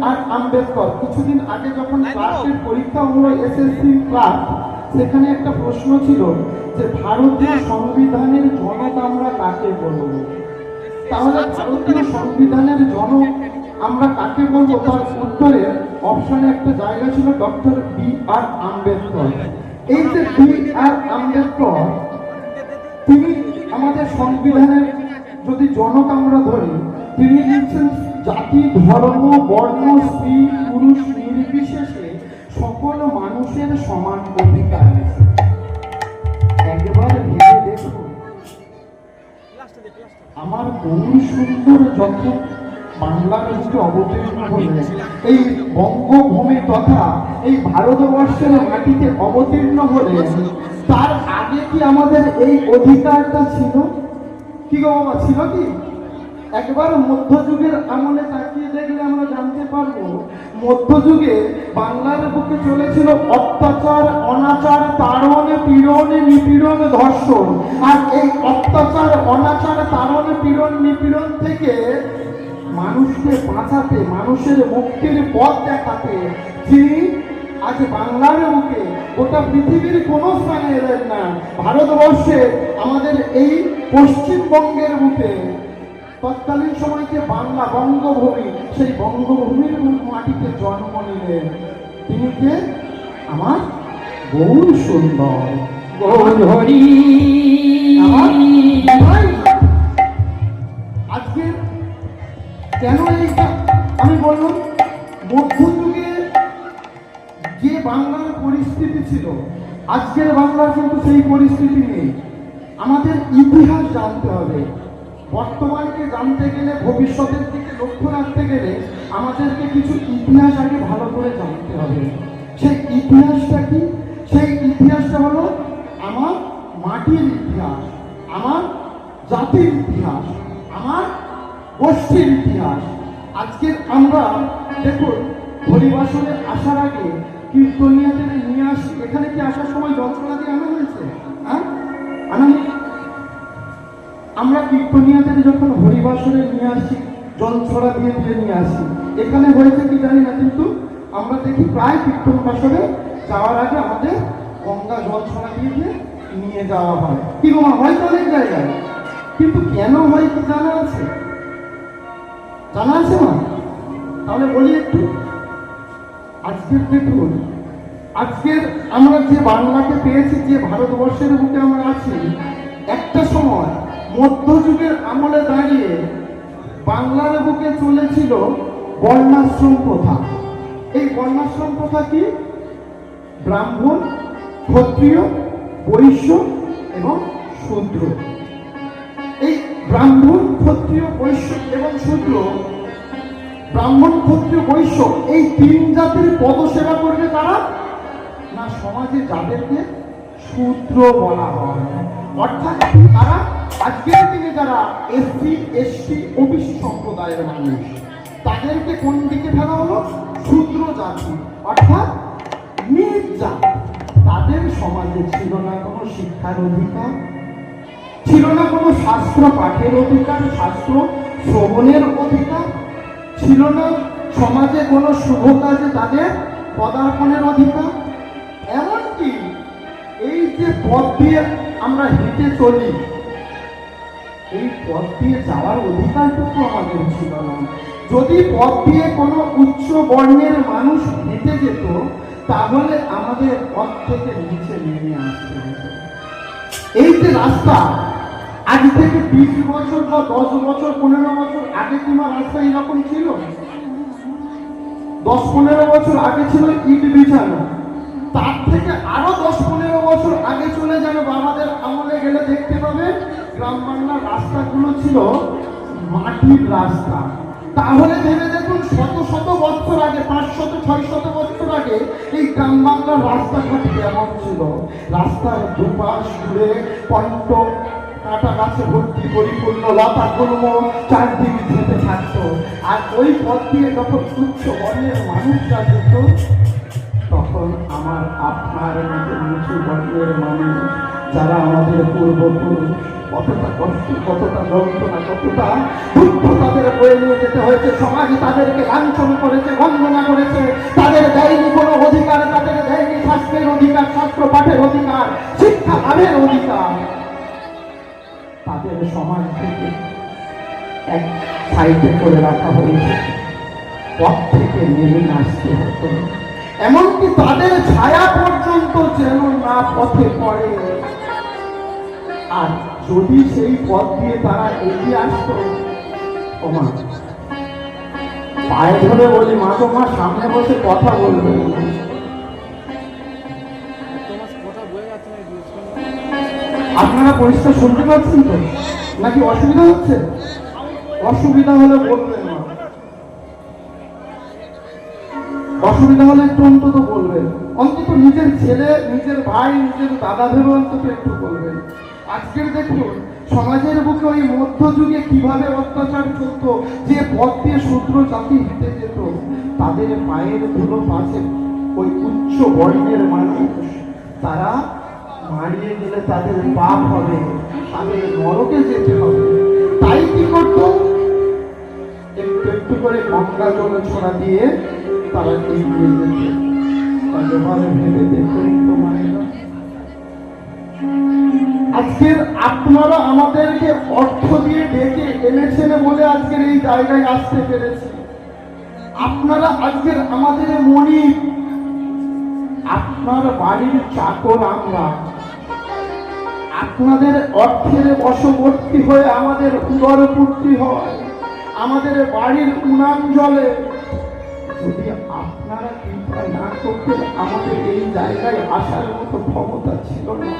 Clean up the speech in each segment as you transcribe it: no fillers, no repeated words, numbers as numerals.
আর আম্বেদকর কিছুদিন আগে যখন ক্লাসের পরীক্ষা হলো এসএসসি ক্লাস, সেখানে একটা প্রশ্ন ছিল যে ভারতীয় সংবিধানের জনক আমরা কাকে বলবো। তাহলে ভারতীয় সংবিধানের জনক আমরা কাকে বলবো, তার উত্তরে অপশনে একটা জায়গা ছিল ডক্টর বি আর আম্বেদকর। এই যে বি আর আম্বেদকর, তিনি আমাদের সংবিধানের যদি জনক আমরা ধরি, তিনি লিখছেন জাতি ধর্ম বর্ণ স্ত্রী পুরুষ নির্বিশেষে সকল মানুষের সমান অধিকার। একবার ভেবে দেখুন, আমার বহু সুন্দর যখন বাংলা রাষ্ট্রে অবতীর্ণ হলে, এই বঙ্গভূমি তথা এই ভারতবর্ষের মাটিতে অবতীর্ণ হলে, তার আগে কি আমাদের এই অধিকারটা ছিল? কি গো বাবা, ছিল কি? একবার মধ্যযুগের আমলে তাকিয়ে দেখলে আমরা জানতে পারবো, মধ্যযুগে বাংলার বুকে চলেছিল অত্যাচার, অনাচার, তাড়ন, পীড়ন, নিপীড়ন, ধর্ষণ। আর এই অত্যাচার, অনাচার, তাড়ন, পীড়ন, নিপীড়ন থেকে মানুষকে বাঁচাতে, মানুষের মুক্তির পথ দেখাতে যিনি আজ বাংলার বুকে, গোটা পৃথিবীর কোন স্থানে এলেন না, ভারতবর্ষে আমাদের এই পশ্চিমবঙ্গের বুকে তৎকালীন সময়কে বাংলা বঙ্গভূমি, সেই বঙ্গভূমির মাটিতে জন্ম নিলেন। তিনি কে? আমার বহু সুন্দর গৌরহরি। আজকে কেন এইটা আমি বললাম, মধ্যযুগে যে বাংলার পরিস্থিতি ছিল, আজকের বাংলার কিন্তু সেই পরিস্থিতি নেই। আমাদের ইতিহাস জানতে হবে। বর্তমানকে জানতে গেলে, ভবিষ্যতের দিকে লক্ষ্য রাখতে গেলে আমাদেরকে কিছু ইতিহাস আগে ভালো করে জানতে হবে। সেই ইতিহাসটা কি? সেই ইতিহাসটা হলো আমার মাটির ইতিহাস, আমার জাতির ইতিহাস, আমার গোষ্ঠীর ইতিহাস। আজকে আমরা দেখুন, হরিবাসনে আসার আগে কীর্তনিয়াদের নিয়ে আসি। এখানে কি আসার সময় যন্ত্রণা দিয়ে আনা হয়েছে? হ্যাঁ, আনা হয়েছে। আমরা কীর্তনিয়াদের যখন হরিবাসনে নিয়ে আসি, জল ছড়া দিয়ে দিয়ে নিয়ে আসি। এখানে হয়েছে কি জানি না, কিন্তু আমরা দেখি প্রায় কীর্তন বাসনে যাওয়ার আগে আমাদের গঙ্গা জল ছড়া দিয়ে দিয়ে নিয়ে যাওয়া হয়। কি মা, হয়তো অনেক জায়গায়, কিন্তু কেন হয় কি জানা আছে? জানা আছে মা? তাহলে বলি একটু। আজকের দেখুন, আজকের আমরা যে বাংলাকে পেয়েছি, যে ভারতবর্ষের বুকে আমরা আছি, একটা সময় মধ্যযুগের আমলে দাঁড়িয়ে বাংলার বুকে চলেছিল বর্ণাশ্রম প্রথা। এই বর্ণাশ্রম প্রথা কি? ব্রাহ্মণ, ক্ষত্রিয়, বৈশ্য এবং শূদ্র। এই ব্রাহ্মণ, ক্ষত্রিয়, বৈশ্য এবং শূদ্র, ব্রাহ্মণ, ক্ষত্রিয়, বৈশ্য, এই তিন জাতির পদসেবা করবে তারা না সমাজে যাদেরকে শূদ্র বলা হয়। অর্থাৎ তারা আজকের দিনে যারা এসসি, এসটি, ওবিসি সম্প্রদায়ের মানুষ, তাদেরকে কোন দিকে ফেলা হলো? শূদ্র জাতি, অর্থাৎ নিজ জাতি। তাদের সমাজে ছিল না কোনো শিক্ষার অধিকার, ছিল না কোনো শাস্ত্র পাঠের অধিকার, শাস্ত্র শ্রবণের অধিকার, ছিল না সমাজে কোনো শুভ কাজে তাদের পদার্পণের অধিকার। এমনকি এই যে পথ দিয়ে আমরা হেঁটে চলি, এই পথ দিয়ে যাওয়ার অধিকারটুকু আমাদের ছিল না। যদি পথ দিয়ে কোনো উচ্চ বর্ণের মানুষ হেঁটে যেত, তাহলে আমাদের পথ থেকে নিচে নেমে আসতে হতো। এই যে রাস্তা, আজ থেকে 20 বছর বা 10 বছর, 15 বছর আগে তোমার রাস্তা এরকম ছিল? 10-15 বছর আগে ছিল ইট বিছানো। তার থেকে আরো 10-15 বছর আগে চলে যাবে, বাবাদের আমলে গেলে দেখতে পাবে গ্রাম বাংলার রাস্তাগুলো ছিল মাটির রাস্তা। তাহলে ভেবে দেখুন, শত শত বছর আগে, 500-600 বছর আগে এই গ্রাম বাংলার রাস্তাঘাট কেমন ছিল। রাস্তার দুপাশ ঘুরে পন্ট কাটা গাছে ভর্তি পরিপূর্ণ লতা গুল্ম চারদিকে যেতে থাকতো। আর ওই পথ দিয়ে যখন উচ্চ বর্ণের মানুষরা যেত, তখন আমার আপনার মতো নিচু বর্ণের মানুষ যারা আমাদের পূর্বপুরুষ, কতটা কষ্ট, কতটা যন্ত্রণা, কতটা দুঃখ তাদের বয়ে নিয়ে যেতে হয়েছে। সমাজ তাদেরকে লাঞ্ছন করেছে, বন্দনা করেছে, তাদের দেয়নি কোনো অধিকার, তাদের দেয়নি শাস্ত্রের অধিকার, শাস্ত্র পাঠের অধিকার, শিক্ষা লাভের অধিকার। তাদের সমাজ থেকে এক সাইডে করে রাখা হয়েছে, পথ থেকে নেমে আসতে হতো, এমনকি তাদের ছায়া পর্যন্ত যেন না পথে পড়ে। আর যদি সেই পথ দিয়ে তারা এগিয়ে আসতো, ওমা পায়ে ধরে বলি, মা তোমার সামনে বসে কথা বলবে। আপনারা পরিষ্কার শুনতে পাচ্ছেন তো, নাকি অসুবিধা হচ্ছে? অসুবিধা হলে বলবেন না, অসুবিধা হলে একটু অন্তত বলবেন, অন্তত নিজের ছেলে, নিজের ভাই, নিজের দাদা ভেবে অন্তত একটু বলবেন। আজকের দেখুন সমাজের বুকে ওই মধ্যযুগে কিভাবে অত্যাচার চলত, যে পথ দিয়ে শূদ্র জাতি হেঁটে যেত, তাদের পায়ের ধুলো পাশে ওই উচ্চ বর্ণের মানুষ, তারা মারিয়ে গেলে তাদের পাপ হবে, তাদের নরকে যেতে হবে। তাই কি করতো, একটু একটু করে গঙ্গা জল ছড়া দিয়ে তারা এগিয়ে যেত। তাহলে ভেবে দেখুন তো মায়েরা, আজকের আপনারা আমাদেরকে অর্থ দিয়ে ডেকে এনেছেন বলে আজকের এই জায়গায় আসতে পেরেছি। আপনারা আজকের আমাদের মনিব, আপনার বাড়ির চাকর আমরা, আপনাদের অর্থের বশবর্তী হয়ে আমাদের উদরপূর্তি হয়, আমাদের বাড়ির উনান জলে। যদি আপনারা চিন্তা না করতেন, আমাদের এই জায়গায় আসার মতো ক্ষমতা ছিল না,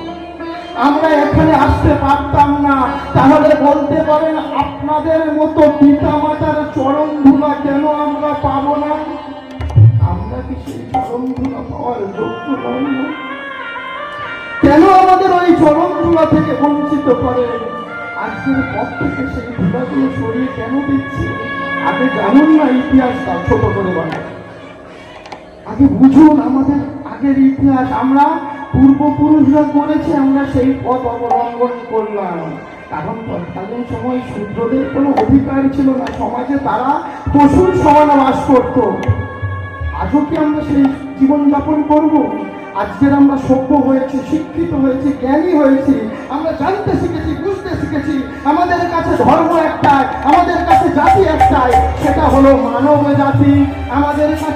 আমরা এখানে আসতে পারতাম না। তাহলে বলতে পারেন, আপনাদের মতো পিতা মাতার চরণ ধুলা কেন আমরা পাবো না? আমরা কি সেই চরণ ধুলা পাওয়ার যোগ্য নই? কেন আমাদের ওই চরণ ধুলা থেকে বঞ্চিত করে? আজকের পথ থেকে সেই ধুলাগুলো সরিয়ে কেন দিচ্ছি? আগে জানুন না ইতিহাসটা, ছোট করে বলেন, আগে বুঝুন আমাদের আগের ইতিহাস। আমরা পূর্বপুরুষরা করেছে, আমরা সেই পথ অবলম্বন করলাম। কারণ তৎকালীন সময় শূদ্রদের কোনো অধিকার ছিল না, সমাজে তারা পশুর সমান বাস করত। আজও কি আমরা সেই জীবনযাপন করব? আজকের আমরা সভ্য হয়েছি, শিক্ষিত হয়েছি, জ্ঞানী হয়েছি, আমরা জানতে শিখেছি, বুঝতে শিখেছি। আমাদের কাছে ধর্ম একটাই, আমাদের কাছে জাতি একটাই, সেটা হলো মানব জাতি। আমাদের কাছে